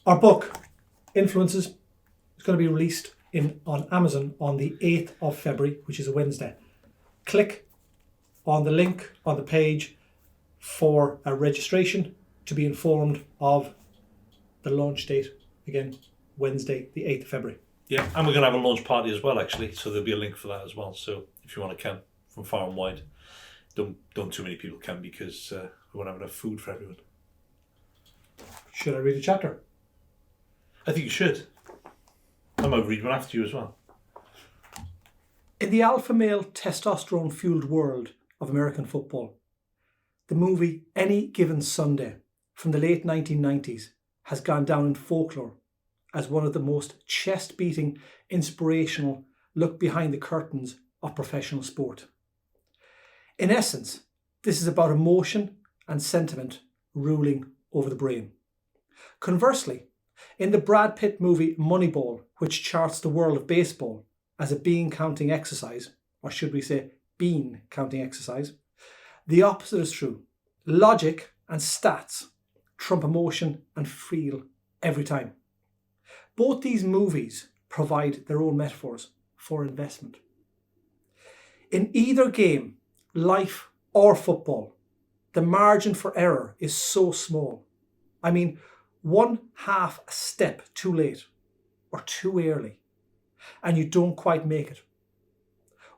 Our book, Influences, is going to be released on Amazon on the 8th of February, which is a Wednesday. Click on the link on the page for a registration to be informed of the launch date, again, Wednesday, the 8th of February. Yeah, and we're going to have a launch party as well, actually, so there'll be a link for that as well. So if you want to come from far and wide, don't too many people come because we won't have enough food for everyone. Should I read a chapter? I think you should. I might read one after you as well. In the alpha male testosterone-fueled world of American football, the movie Any Given Sunday from the late 1990s has gone down in folklore as one of the most chest-beating, inspirational look behind the curtains of professional sport. In essence, this is about emotion and sentiment ruling over the brain. Conversely, in the Brad Pitt movie Moneyball, which charts the world of baseball as a bean counting exercise, or should we say bean counting exercise, the opposite is true. Logic and stats trump emotion and feel every time. Both these movies provide their own metaphors for investment. In either game, life or football, the margin for error is so small. I mean, one half a step too late or too early, and you don't quite make it.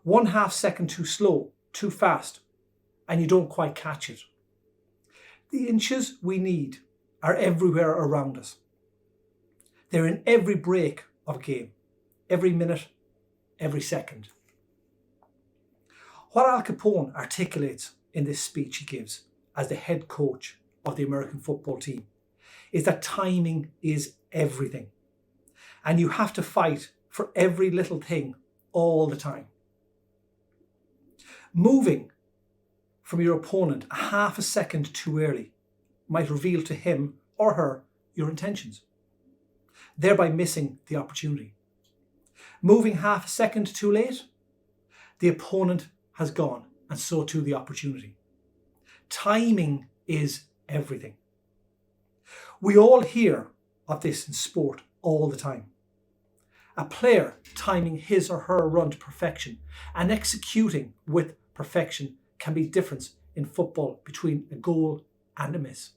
1/2 second too slow, too fast, and you don't quite catch it. The inches we need are everywhere around us. They're in every break of a game, every minute, every second. What Al Capone articulates in this speech he gives as the head coach of the American football team is that timing is everything. And you have to fight for every little thing all the time. Moving from your opponent 1/2 second too early might reveal to him or her your intentions, thereby missing the opportunity. Moving 1/2 second too late, the opponent has gone, and so too the opportunity. Timing is everything. We all hear of this in sport all the time. A player timing his or her run to perfection and executing with perfection can be the difference in football between a goal and a miss.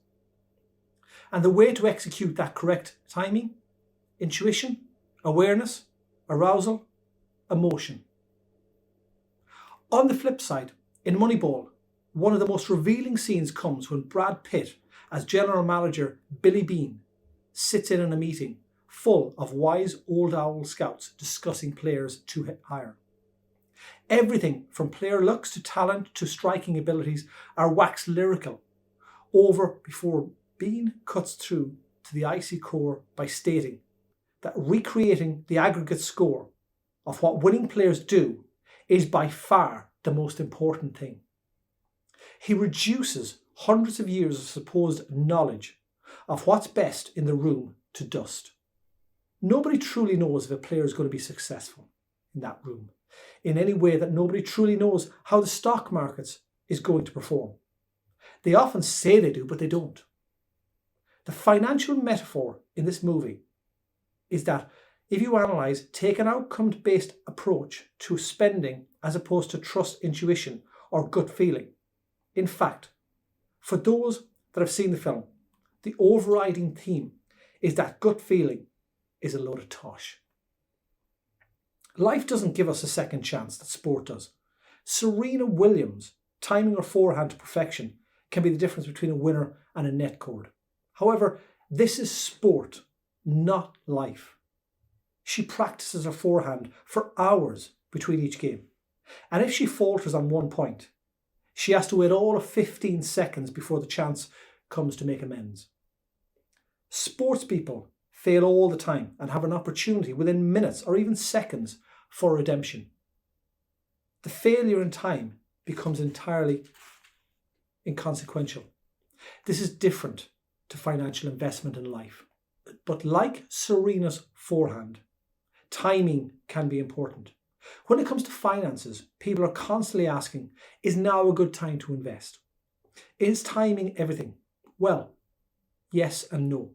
And the way to execute that correct timing, intuition, awareness, arousal, emotion. On the flip side, in Moneyball, one of the most revealing scenes comes when Brad Pitt, as general manager Billy Beane, sits in on a meeting full of wise old owl scouts discussing players to hire. Everything from player looks to talent to striking abilities are wax lyrical over before Beane cuts through to the icy core by stating that recreating the aggregate score of what winning players do is by far the most important thing. He reduces hundreds of years of supposed knowledge of what's best in the room to dust. Nobody truly knows if a player is going to be successful in that room, in any way that nobody truly knows how the stock markets is going to perform. They often say they do, but they don't. The financial metaphor in this movie is that if you analyse, take an outcome-based approach to spending as opposed to trust intuition or gut feeling. In fact, for those that have seen the film, the overriding theme is that gut feeling is a load of tosh. Life doesn't give us a second chance that sport does. Serena Williams timing her forehand to perfection can be the difference between a winner and a net cord. However, this is sport, not life. She practices her forehand for hours between each game. And if she falters on one point, she has to wait all of 15 seconds before the chance comes to make amends. Sports people fail all the time and have an opportunity within minutes or even seconds for redemption. The failure in time becomes entirely inconsequential. This is different to financial investment in life. But like Serena's forehand, timing can be important. When it comes to finances, people are constantly asking, is now a good time to invest? Is timing everything? Well, yes and no.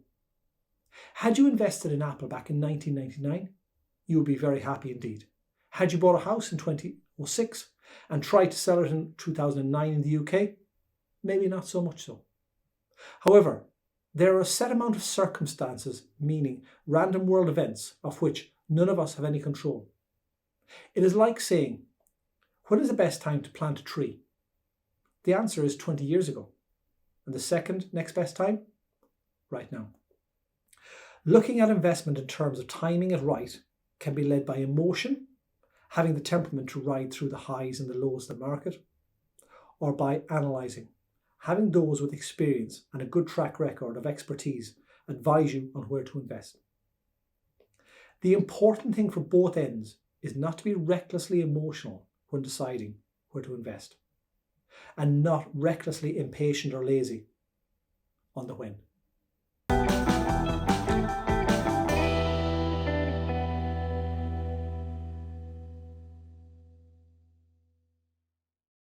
Had you invested in Apple back in 1999, you would be very happy indeed. Had you bought a house in 2006 and tried to sell it in 2009 in the UK, maybe not so much so. However, there are a set amount of circumstances, meaning random world events, of which none of us have any control. It is like saying, when is the best time to plant a tree? The answer is 20 years ago. And the second next best time? Right now. Looking at investment in terms of timing it right can be led by emotion, having the temperament to ride through the highs and the lows of the market, or by analysing, having those with experience and a good track record of expertise advise you on where to invest. The important thing for both ends is not to be recklessly emotional when deciding where to invest, and not recklessly impatient or lazy on the when.